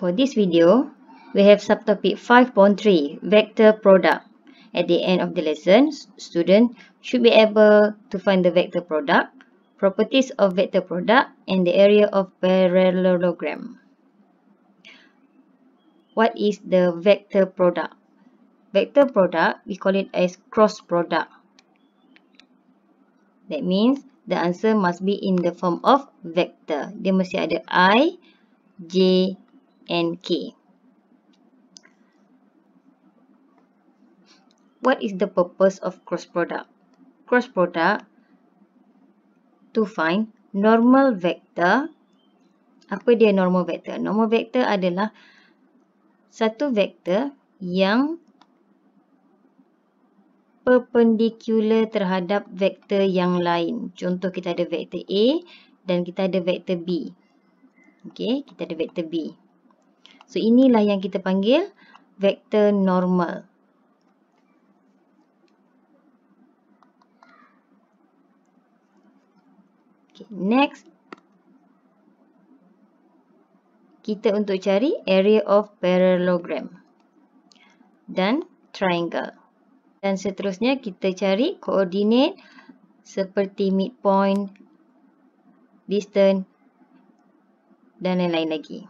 For this video, we have subtopic 5.3, vector product. At the end of the lesson, student should be able to find the vector product, properties of vector product, and the area of parallelogram. What is the vector product? Vector product, we call it as cross product. That means the answer must be in the form of vector. Dia mesti ada I, J, and K. What is the purpose of cross product? Cross product to find normal vector. Apa dia normal vector? Normal vector adalah satu vektor yang perpendicular terhadap vektor yang lain. Contoh, kita ada vektor A dan kita ada vektor B. Okey, kita ada vektor B. So, inilah yang kita panggil vektor normal. Okay, next. Kita untuk cari area of parallelogram dan triangle. Dan seterusnya kita cari koordinat seperti midpoint, distance dan lain-lain lagi.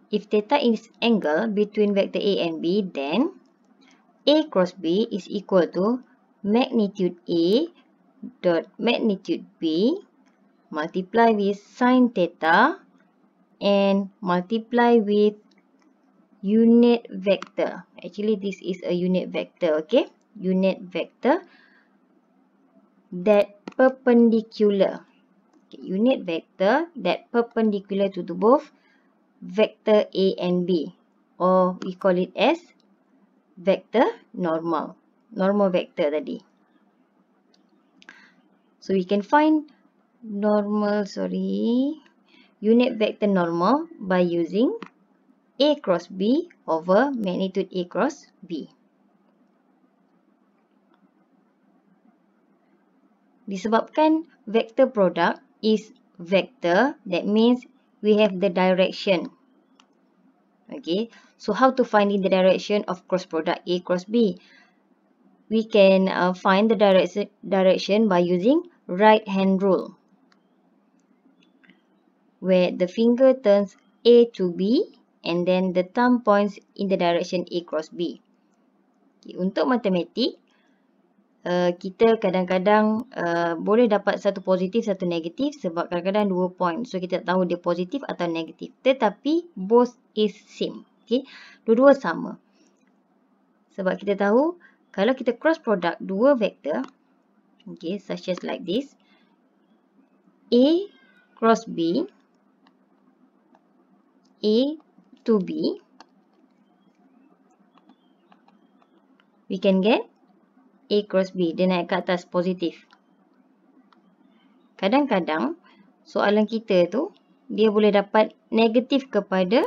If theta is angle between vector A and B, then A cross B is equal to magnitude A dot magnitude B multiply with sin theta and multiply with unit vector. Actually, this is a unit vector, okay? Unit vector that perpendicular. Okay, unit vector that perpendicular to both vector A and B, or we call it as vector normal. Normal vector tadi. So we can find unit vector normal by using A cross B over magnitude A cross B. Disebabkan vector product is vector, that means we have the direction. Okay, so how to find in the direction of cross product A cross B? We can find the direction by using right hand rule, where the finger turns A to B and then the thumb points in the direction A cross B. Okay, untuk matematik, kita kadang-kadang boleh dapat satu positif, satu negatif sebab kadang-kadang 2 point. So, kita tak tahu dia positif atau negatif. Tetapi, both is same. Okay? Dua-dua sama. Sebab kita tahu, kalau kita cross product dua vektor, okay, such as like this, A cross B, A to B, we can get A cross B. Dia naik ke atas positif. Kadang-kadang soalan kita tu dia boleh dapat negatif kepada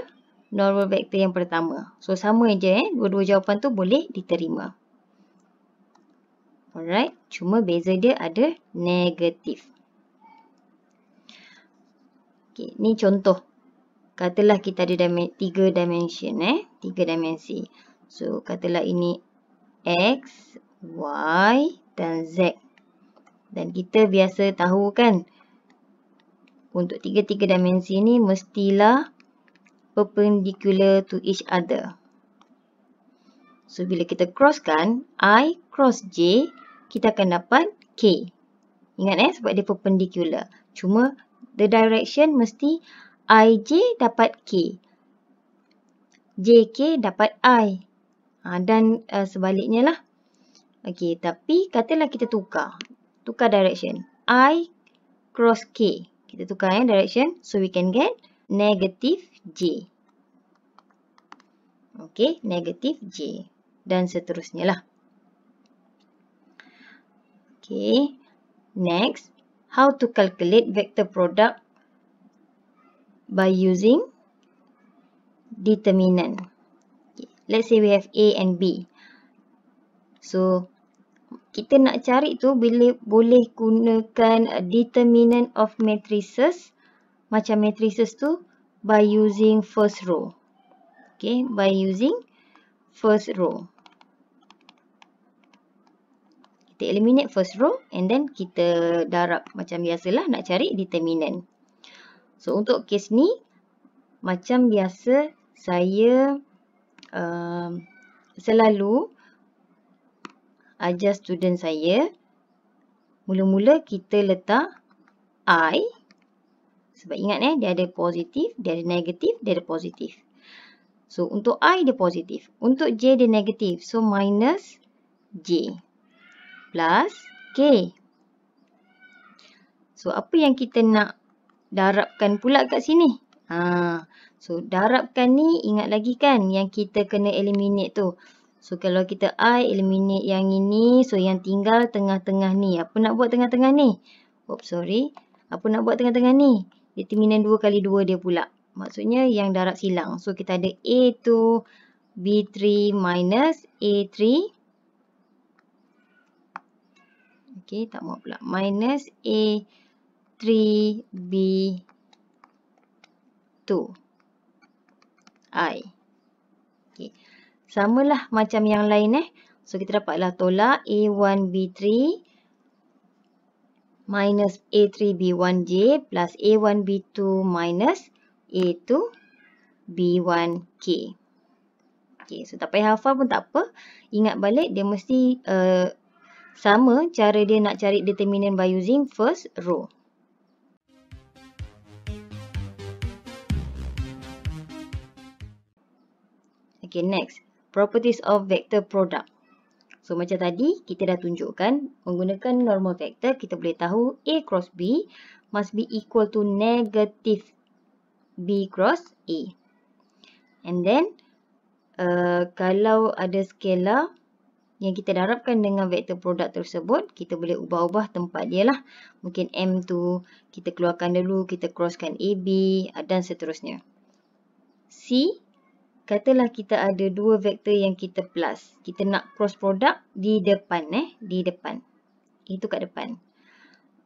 normal vector yang pertama. So sama je, dua-dua jawapan tu boleh diterima. Alright, cuma beza dia ada negatif. Okay, ni contoh. Katalah kita ada 3 dimension, 3 dimensi. So katalah ini X, Y dan Z. Dan kita biasa tahu kan, untuk 3 dimensi ni mestilah perpendicular to each other. So bila kita crosskan I cross J, kita akan dapat K. Ingat sebab dia perpendicular. Cuma the direction mesti IJ dapat K, JK dapat I. Dan sebaliknya lah. Okey, tapi katalah kita tukar direction. I cross K. Kita tukar direction. So we can get negative J. Okey, negative J. Dan seterusnya lah. Okay, next, how to calculate vector product by using determinant. Okay, let's say we have A and B. So, kita nak cari tu boleh gunakan determinant of matrices. Macam matrices tu by using first row. Okay, by using first row. Kita eliminate first row and then kita darab macam biasalah nak cari determinant. So untuk kes ni macam biasa saya selalu ajar student saya, mula-mula kita letak I. Sebab ingat dia ada positif, dia ada negatif, dia ada positif. So untuk I dia positif. Untuk J dia negatif. So minus J plus K. So apa yang kita nak darabkan pula kat sini? So darabkan ni ingat lagi kan yang kita kena eliminate tu. So kalau kita I eliminate yang ini, so yang tinggal tengah-tengah ni. Apa nak buat tengah-tengah ni? Oops, sorry. Apa nak buat tengah-tengah ni? Determinant 2 kali 2 dia pula. Maksudnya yang darab silang. So kita ada A2 B3 minus A3. Okay, tak mau pula. Minus A3 B2 I. Okay. Samalah macam yang lain So kita dapatlah tolak A1 B3 minus A3 B1J plus A1 B2 minus A2 B1K. Okay, so tak payah hafal pun tak apa. Ingat balik dia mesti sama cara dia nak cari determinant by using first row. Okay, next. Properties of vector product. So macam tadi kita dah tunjukkan menggunakan normal vector kita boleh tahu A cross B must be equal to negative B cross A. And then kalau ada scalar yang kita darabkan dengan vektor produk tersebut, kita boleh ubah-ubah tempat dia lah. Mungkin M tu kita keluarkan dulu, kita crosskan AB dan seterusnya. C, katalah kita ada dua vektor yang kita plus. Kita nak cross product di depan di depan. Itu kat depan.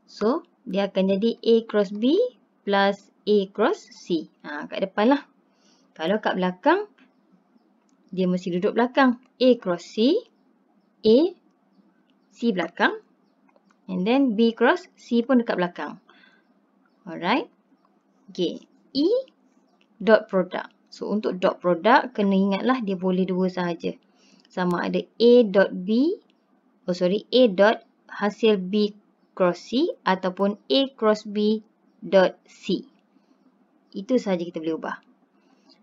So, dia akan jadi A cross B plus A cross C. Kat depan lah. Kalau kat belakang, dia mesti duduk belakang. A cross C, A, C belakang. And then B cross C pun dekat belakang. Alright. Okay. E dot product. So, untuk dot product, kena ingatlah dia boleh dua sahaja. Sama ada A dot B, A dot hasil B cross C ataupun A cross B dot C. Itu sahaja kita boleh ubah.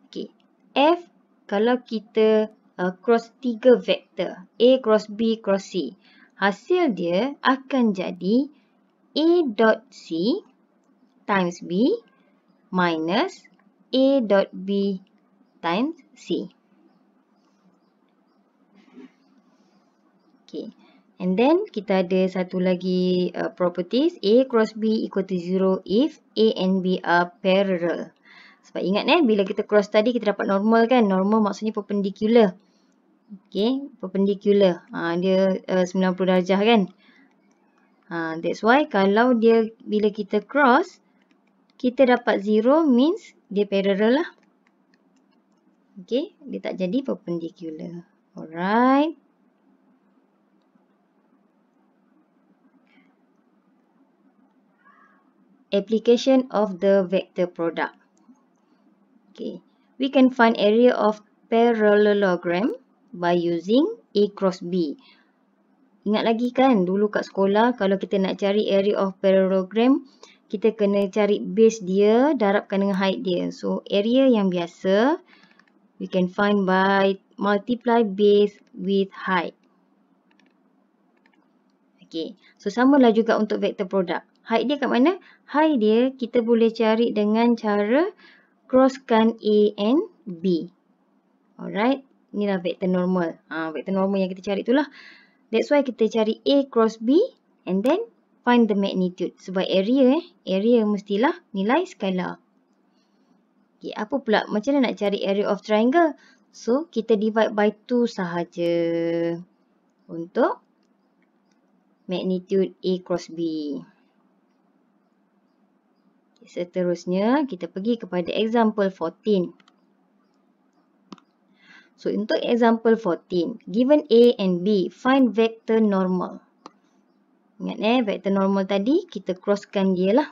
Okay. F, kalau kita cross 3 vektor, A cross B cross C, hasil dia akan jadi A dot C times B minus A dot B times C. Okay. And then kita ada satu lagi properties. A cross B equal to 0 if A and B are parallel. Sebab ingat bila kita cross tadi kita dapat normal kan. Normal maksudnya perpendicular. Okay. Perpendicular. Dia 90 darjah kan. That's why kalau dia bila kita cross, kita dapat 0 means dia parallel lah. Okay. Dia tak jadi perpendicular. Alright. Application of the vector product. Okay. We can find area of parallelogram by using A cross B. Ingat lagi kan dulu kat sekolah kalau kita nak cari area of parallelogram, kita kena cari base dia darabkan dengan height dia. So area yang biasa we can find by multiply base with height. Okay. So samalah juga untuk vector product. Height dia kat mana? Height dia kita boleh cari dengan cara crosskan A and B. Alright. Inilah vektor normal. Vektor normal yang kita cari itulah. That's why kita cari A cross B and then find the magnitude. Sebab area area mestilah nilai scalar. Okay, apa pula? Macam mana nak cari area of triangle? So, kita divide by 2 sahaja. Untuk magnitude A cross B. Seterusnya, kita pergi kepada example 14. So, untuk example 14, given A and B, find vector normal. Ingat vector normal tadi, kita crosskan dia lah.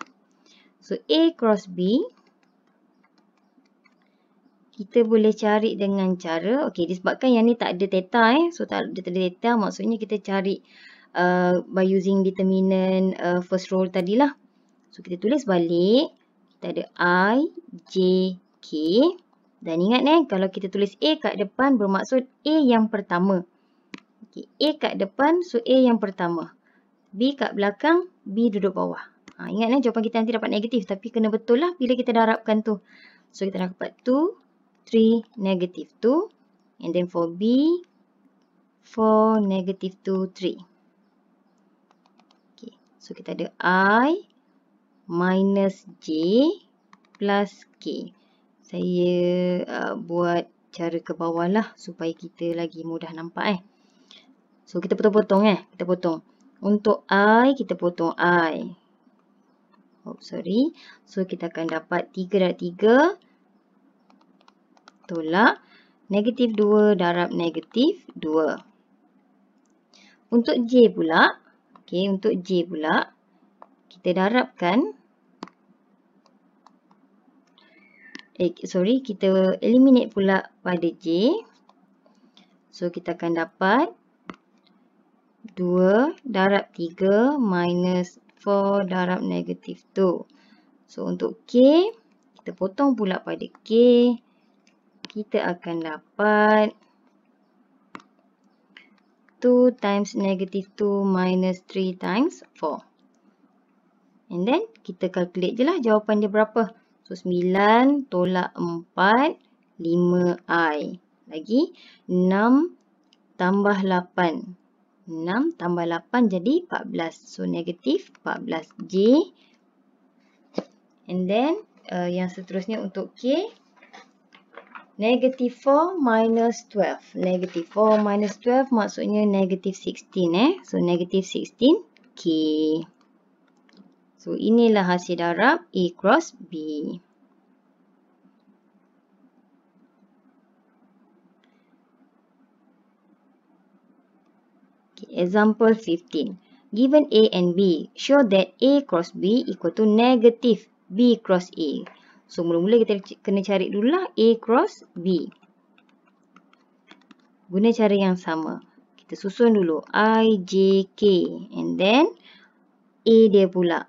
So, A cross B, kita boleh cari dengan cara, disebabkan yang ni tak ada theta so tak ada theta, maksudnya kita cari by using determinant first row tadilah. So, kita tulis balik. Kita ada I, J, K. Dan ingat kalau kita tulis A kat depan bermaksud A yang pertama. A kat depan, so A yang pertama. B kat belakang, B duduk bawah. Ingat jawapan kita nanti dapat negatif. Tapi kena betul lah bila kita darabkan tu. So, kita dapat 2, 3, negative 2. And then for B, 4, negative 2, 3. So, kita ada I minus J plus K. Saya buat cara ke bawah lah supaya kita lagi mudah nampak So, kita potong-potong Kita potong. Untuk I, kita potong I. So, kita akan dapat 3 darab 3 tolak negatif 2 darab negatif 2. Untuk J pula, untuk J pula, kita darabkan, kita eliminate pula pada J. So, kita akan dapat 2 darab 3 minus 4 darab negatif 2. So, untuk K, kita potong pula pada K. Kita akan dapat 2 times negative 2 minus 3 times 4. And then, kita calculate je lah jawapan dia berapa. So, 9 tolak 4, 5I. Lagi, 6 tambah 8. 6 tambah 8 jadi 14. So, negatif 14J. And then, yang seterusnya untuk K, negative 4 minus 12. Negative 4 minus 12 maksudnya negative 16 So, negative 16K. So, inilah hasil darab A cross B. Example 15. Given A and B, show that A cross B equal to negative B cross A. So, mula-mula kita kena cari dululah A cross B. Guna cara yang sama. Kita susun dulu I, J, K. And then, A dia pula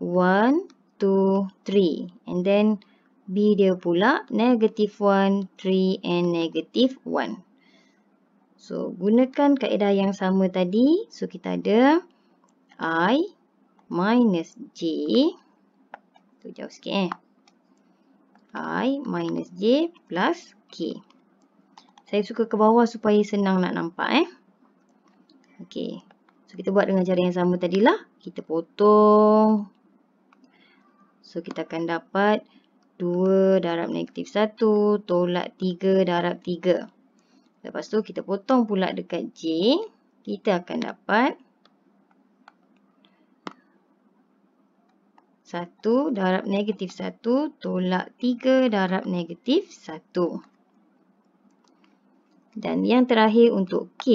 1, 2, 3. And then, B dia pula negative 1, 3 and negative 1. So, gunakan kaedah yang sama tadi. So, kita ada I minus J. Tu jauh sikit I minus J plus K. Saya suka ke bawah supaya senang nak nampak Okey. So, kita buat dengan cara yang sama tadilah. Kita potong. So, kita akan dapat 2 darab negatif 1 tolak 3 darab 3. Lepas tu, kita potong pula dekat J. Kita akan dapat 1 darab negatif 1 tolak 3 darab negatif 1. Dan yang terakhir untuk K,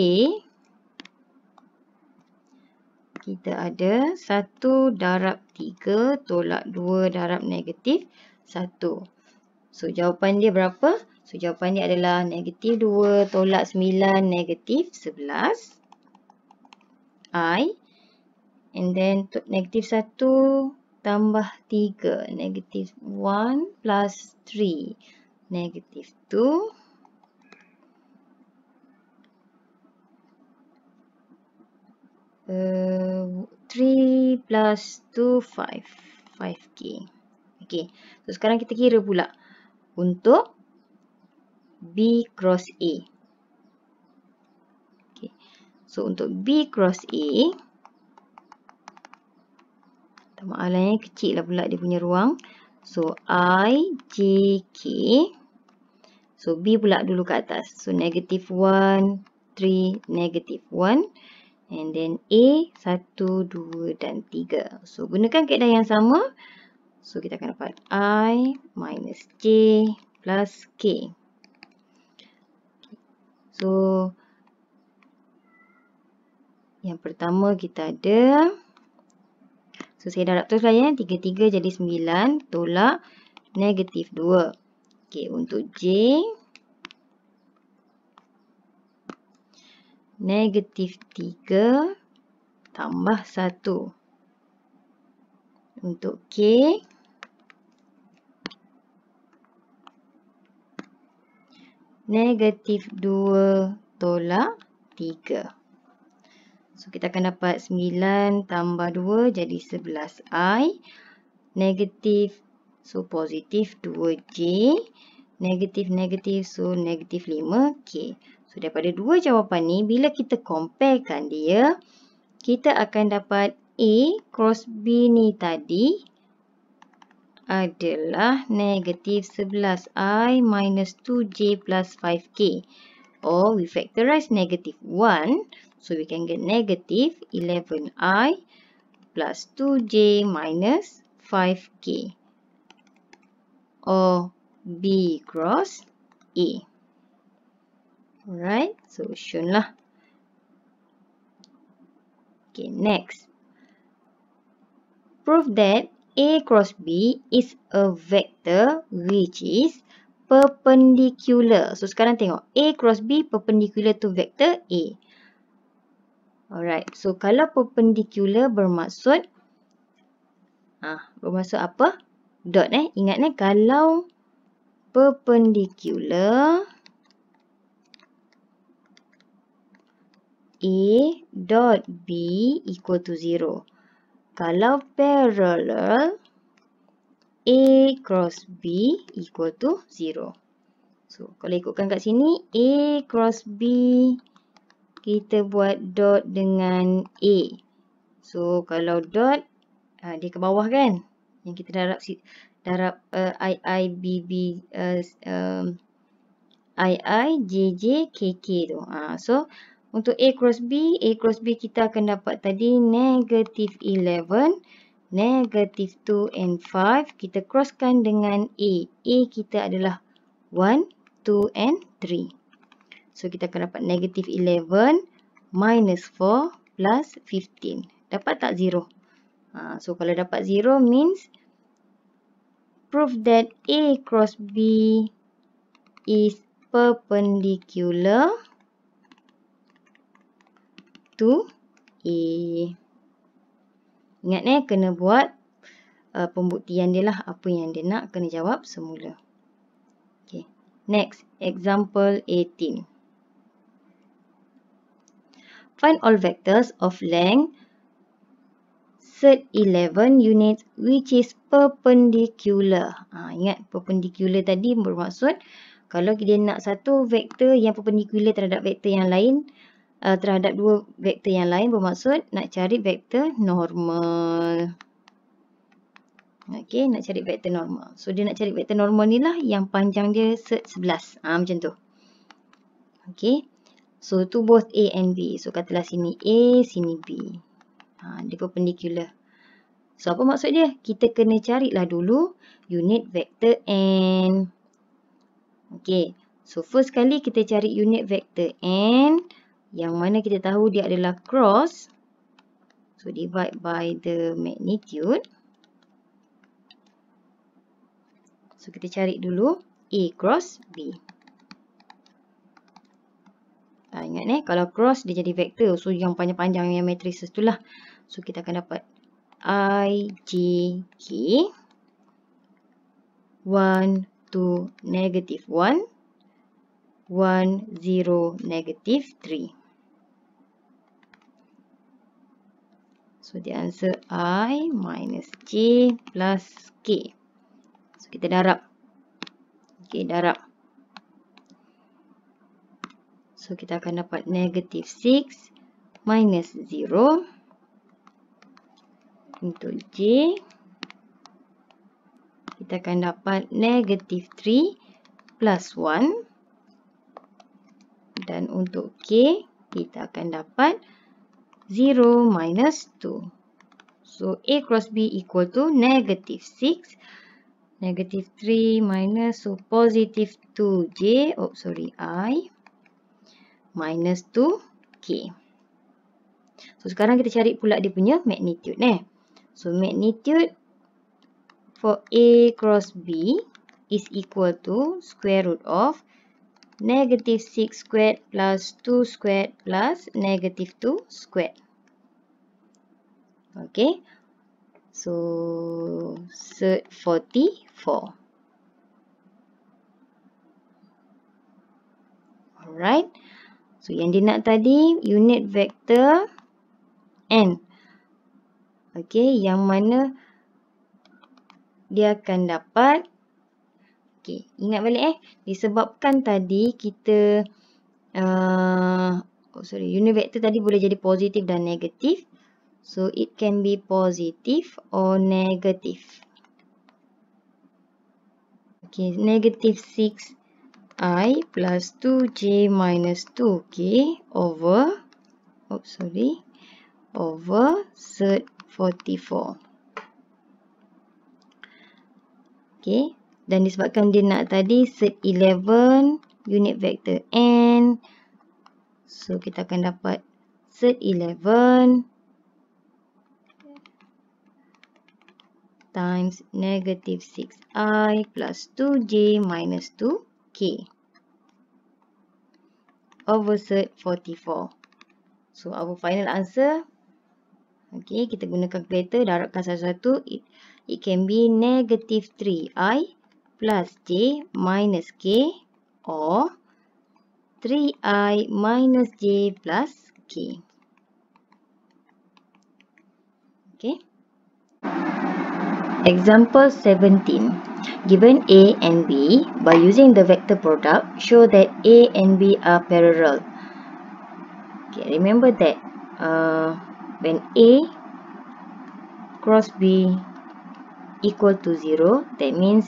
kita ada 1 darab 3 tolak 2 darab negatif 1. So, jawapan dia berapa? So, jawapan dia adalah negatif 2 tolak 9 negatif 11. I. And then, negatif 1 tambah 3. Negatif 1 plus 3. Negatif 2. 3 plus 2, 5. 5K. Okay. So, sekarang kita kira pula untuk B cross A. Okay. So, untuk B cross A, maklumnya kecil lah pula dia punya ruang. So, I, J, K. So, B pula dulu kat atas. So, negative 1, 3, negative 1. And then A 1, 2 dan 3. So gunakan kaedah yang sama. So kita akan dapat I minus J plus K. So yang pertama kita ada. So saya darab teruslah ya. 3, 3 jadi 9. Tolak negatif 2. Okey, untuk J. Negatif 3 tambah 1. Untuk K. Negatif 2 tolak 3. So kita akan dapat 9 tambah 2 jadi 11I. Negatif, so positif 2J. Negatif, negatif, so negatif 5K. So daripada dua jawapan ni, bila kita comparekan dia, kita akan dapat A cross B ni tadi adalah negatif 11I minus 2J plus 5K. Or we factorize negative 1. So we can get negative 11I plus 2J minus 5K. Or B cross A. Alright, solution lah. Okay, next. Prove that A cross B is a vector which is perpendicular. So sekarang tengok, A cross B perpendicular to vector A. Alright, so kalau perpendicular bermaksud apa? Dot Ingat kalau perpendicular A dot B equal to 0. Kalau parallel A cross B equal to 0. So kalau ikutkan kat sini A cross B, kita buat dot dengan A. So kalau dot, dia ke bawah kan? Yang kita darab II, BB, II, JJ, KK tu. So untuk A cross B kita akan dapat tadi negatif 11, negatif 2 and 5. Kita crosskan dengan A. A kita adalah 1, 2 and 3. So kita akan dapat negatif 11 minus 4 plus 15. Dapat tak 0? So kalau dapat 0 means prove that A cross B is perpendicular to A. Ingat kena buat pembuktian dia lah. Apa yang dia nak kena jawab semula. Okay. Next, example 18. Find all vectors of length Z11 units which is perpendicular. Ingat, perpendicular tadi bermaksud kalau dia nak satu vektor yang perpendicular terhadap vektor yang lain, terhadap dua vektor yang lain, bermaksud nak cari vektor normal. Okey, nak cari vektor normal. So dia nak cari vektor normal ni lah yang panjang dia Z11. Macam tu. Okey. So tu both A and B. So katalah sini A, sini B. Dia perpendicular. So apa maksud dia? Kita kena carilah dulu unit vektor N. Okey. So first kali kita cari unit vektor N. Yang mana kita tahu dia adalah cross. So divide by the magnitude. So kita cari dulu A cross B. Ingat kalau cross dia jadi vektor. So yang panjang-panjang yang matrices tu lah. So kita akan dapat I, J, K. 1, 2, negative 1. 1, 0, negative 3. So the answer I minus J plus K. So kita darab. Okay, darab. So kita akan dapat negative 6 minus 0. Untuk J, kita akan dapat negative 3 plus 1. Dan untuk K, kita akan dapat 0 minus 2. So A cross B equal to negative 6, negative 3 minus, so positive 2J, I minus 2K. So sekarang kita cari pula dia punya magnitude. So magnitude for A cross B is equal to square root of negative 6 squared plus 2 squared plus negative 2 squared. Okay. So set 44. Alright. So yang dia nak tadi unit vector N. Okay. Yang mana dia akan dapat. Okay. Ingat balik disebabkan tadi kita unit vector tadi boleh jadi positif dan negatif. So, it can be positive or negative. Okay, negative 6i plus 2j minus 2k over, over set 44. Okay, dan disebabkan dia nak tadi set 11 unit vector n. So, kita akan dapat set 11 times negative 6i plus 2j minus 2k over set 44. So, our final answer, okay, kita guna calculator, darabkan satu-satu, it can be negative 3i plus j minus k or 3i minus j plus k. Okay. Example 17. Given A and B, by using the vector product, show that A and B are parallel. Okay, remember that when A cross B equal to 0, that means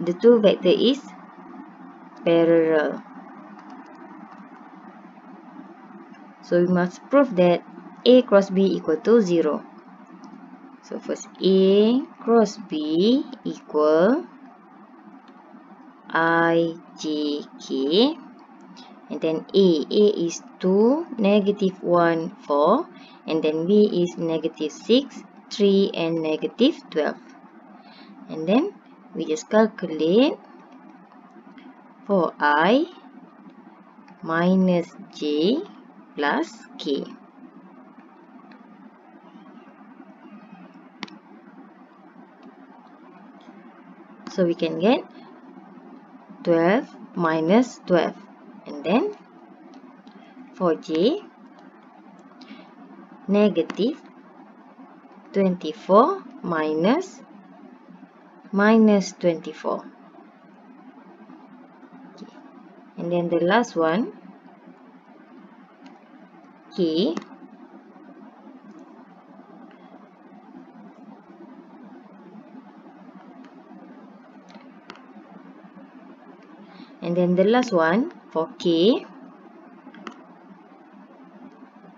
the two vector is parallel. So we must prove that A cross B equal to 0. So first A cross B equal I, J, K. And then A is 2, negative 1, 4. And then B is negative 6, 3 and negative 12. And then we just calculate for I minus J plus K. So we can get 12 minus 12. And then for J, negative 24 minus 24. Okay. And then the last one, K, and then the last one for K,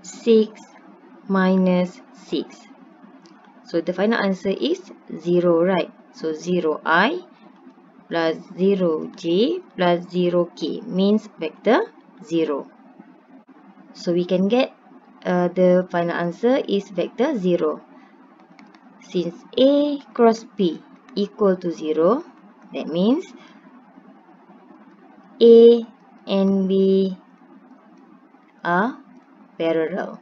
6 minus 6. So the final answer is 0, right? So 0i plus 0j plus 0k means vector 0. So we can get the final answer is vector 0. Since A cross B equal to 0, that means A and B are parallel.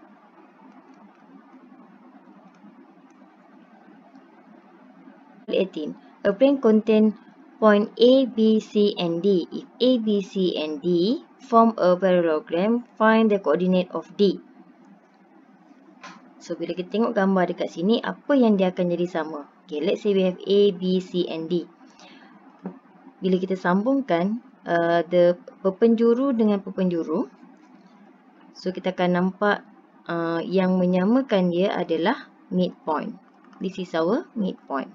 A plane contains point A, B, C and D. If A, B, C and D form a parallelogram, find the coordinate of D. So, bila kita tengok gambar dekat sini, apa yang dia akan jadi sama? Okay, let's say we have A, B, C and D. Bila kita sambungkan the perpenjuru dengan perpenjuru, so kita akan nampak yang menyamakan dia adalah midpoint. This is our midpoint.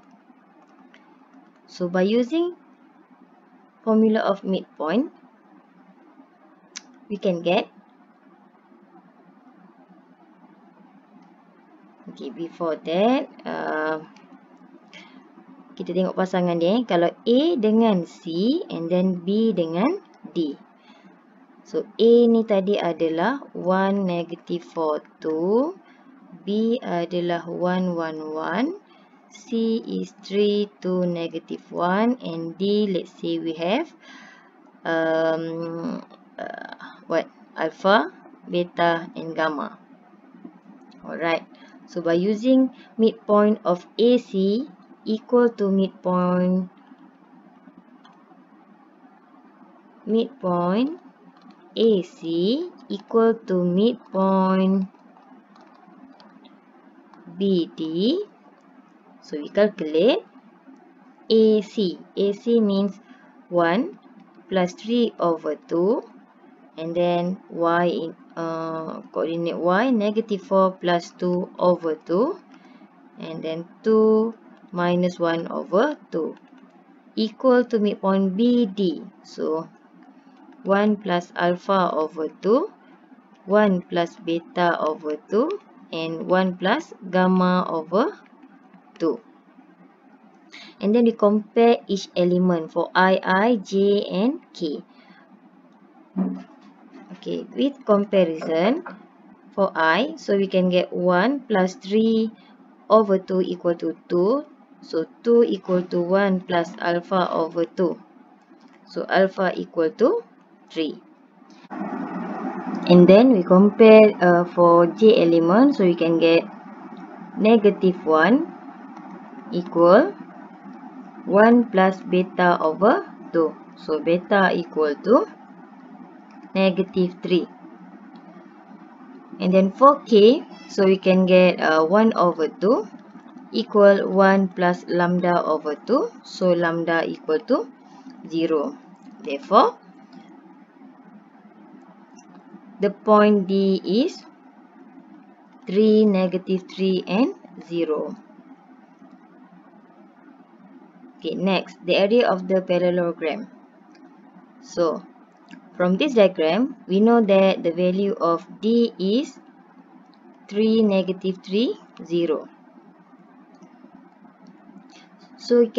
So by using formula of midpoint, we can get Okay, before that, kita tengok pasangan dia. Kalau A dengan C and then B dengan D. So, A ni tadi adalah 1, negative 4, 2. B adalah 1, 1, 1. C is 3, 2, negative 1. And D, let's say we have alpha, beta, and gamma. Alright. So, by using midpoint of AC equal to midpoint AC equal to midpoint BD. So, we calculate AC. AC means 1 plus 3 over 2. And then y coordinate y, negative 4 plus 2 over 2. And then 2 minus 1 over 2. Equal to midpoint BD. So, 1 plus alpha over 2. 1 plus beta over 2. And 1 plus gamma over 2. And then we compare each element for I, J, and K. Okay, with comparison for I, so we can get 1 plus 3 over 2 equal to 2. So, 2 equal to 1 plus alpha over 2. So, alpha equal to 3. And then we compare for J element, so we can get negative 1 equal 1 plus beta over 2. So, beta equal to negative 3. And then for K, so we can get 1 over 2 equal 1 plus lambda over 2. So, lambda equal to 0. Therefore, the point D is 3, negative 3 and 0. Okay, next, the area of the parallelogram. So, from this diagram, we know that the value of D is 3, negative 3, 0. So, we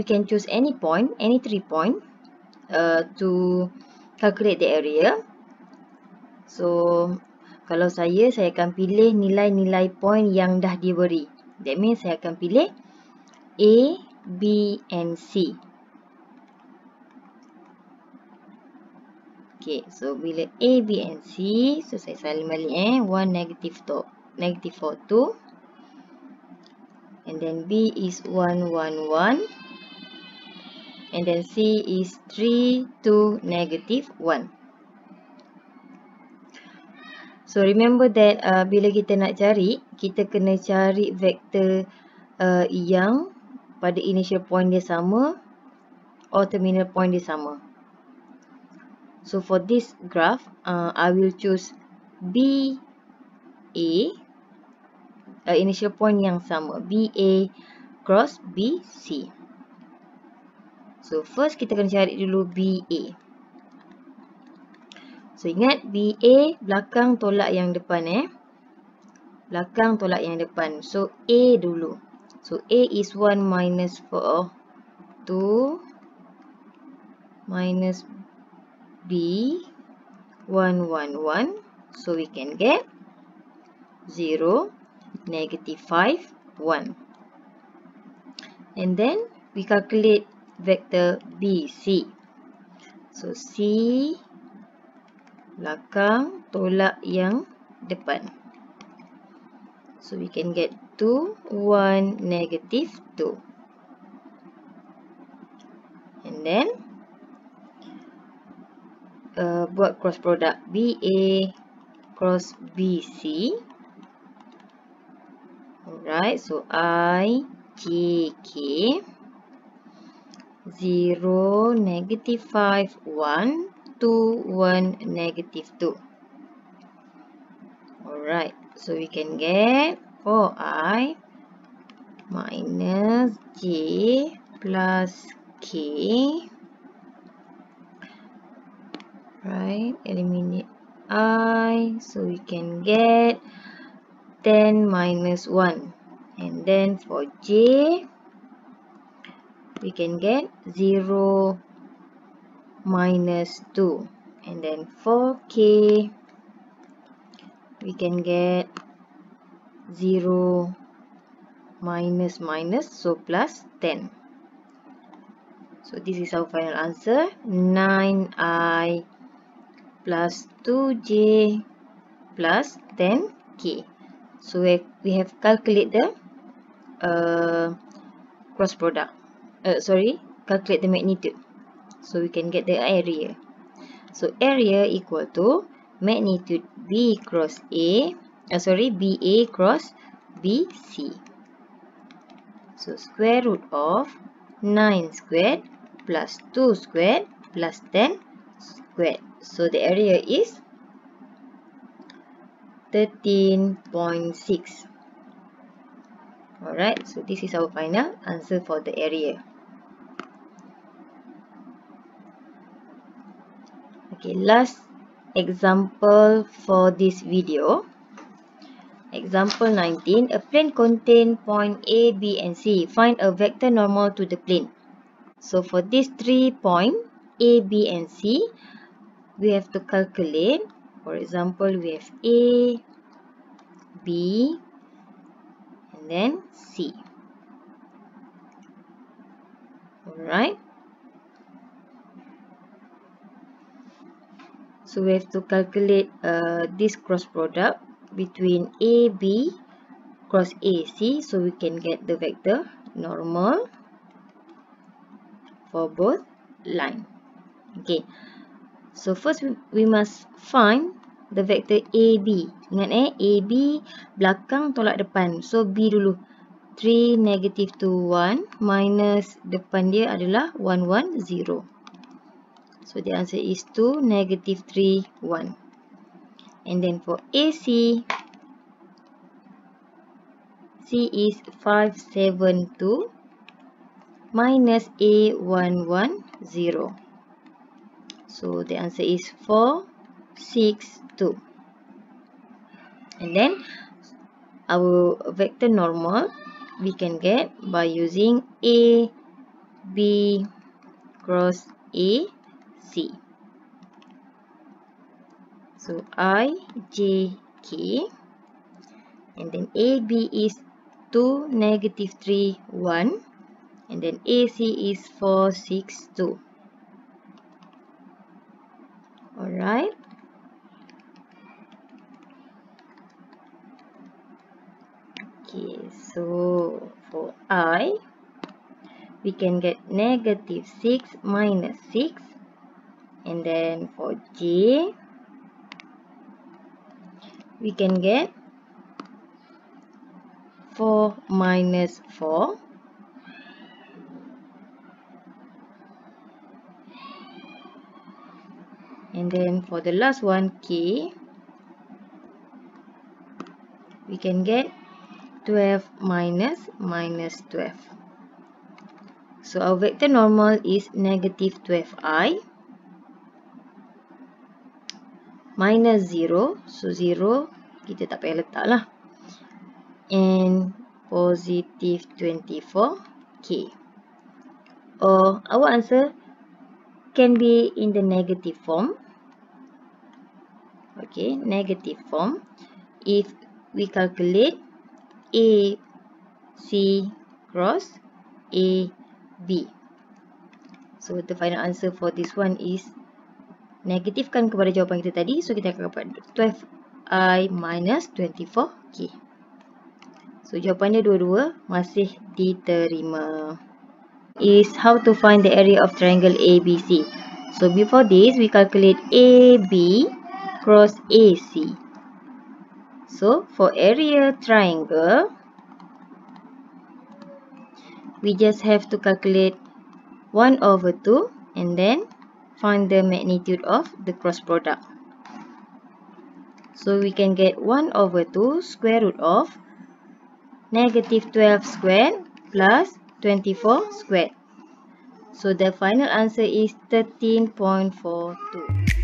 can choose any point, any 3 point to calculate the area. So, kalau saya akan pilih nilai-nilai point yang dah diberi. That means saya akan pilih A, B and C. Okay, so bila A, B and C, so saya salin balik 1, negative 4, 2. And then B is 1, 1, 1. And then C is 3, 2, negative 1. So, remember that bila kita nak cari, kita kena cari vektor yang pada initial point dia sama or terminal point dia sama. So, for this graph, I will choose BA, initial point yang sama. BA cross BC. So, first kita kena cari dulu BA. So, ingat BA belakang tolak yang depan belakang tolak yang depan. So, A dulu. So, A is 1 minus 4, 2 minus B, 1, 1, 1. So, we can get 0, negative 5, 1. And then, we calculate vector BC. So, C belakang tolak yang depan. So, we can get 2, 1, negative 2. And then, buat cross product BA cross BC. Alright, so I, J, K. 0, negative 5, 1. 2, 1, negative 2. Alright, so we can get 4i minus j plus k. Right, eliminate I, so we can get 10 minus 1. And then for J, we can get 0 minus 2. And then for K, we can get 0 minus minus, so plus 10. So this is our final answer, 9I plus 2J plus 10K. So we have calculated the cross product. Calculate the magnitude. So we can get the area. So area equal to magnitude B cross A, BA cross BC. So square root of 9 squared plus 2 squared plus 10 squared. So the area is 13.6. Alright, so this is our final answer for the area. Okay, last example for this video. Example 19. A plane contains point A, B and C. Find a vector normal to the plane. So for these 3 points, A, B and C, we have to calculate. For example, we have A, B and then C. Alright. So we have to calculate this cross product between AB cross AC, so we can get the vector normal for both line. Okay. So first we must find the vector AB. Ingat AB belakang tolak depan. So B dulu. 3, negative 2, 1 minus depan dia adalah 1, 1, 0. So the answer is 2, negative 3, 1. And then for AC, C is 5, 7, 2 minus A, 1, 1, 0. So the answer is 4, 6, 2. And then our vector normal we can get by using A, B cross A, C. So I, J, K. And then AB is 2, negative 3, 1. And then AC is 4, 6, 2. Alright. Okay, so for I, we can get negative 6 minus 6. And then for J, we can get 4 minus 4. And then for the last one, K, we can get 12 minus 12. So our vector normal is negative 12I minus 0. So 0, kita tak payah letak lah. And positive 24K. Or our answer can be in the negative form. Okay, negative form. If we calculate A, C cross A, B. So the final answer for this one is negatifkan kepada jawapan kita tadi. So kita akan dapat 12I minus 24K. So jawapan dia dua-dua masih diterima. Is how to find the area of triangle ABC. So before this, we calculate AB cross AC. So for area triangle, we just have to calculate 1 over 2 and then find the magnitude of the cross product. So we can get 1 over 2 square root of negative 12 squared plus 24 squared. So the final answer is 13.42.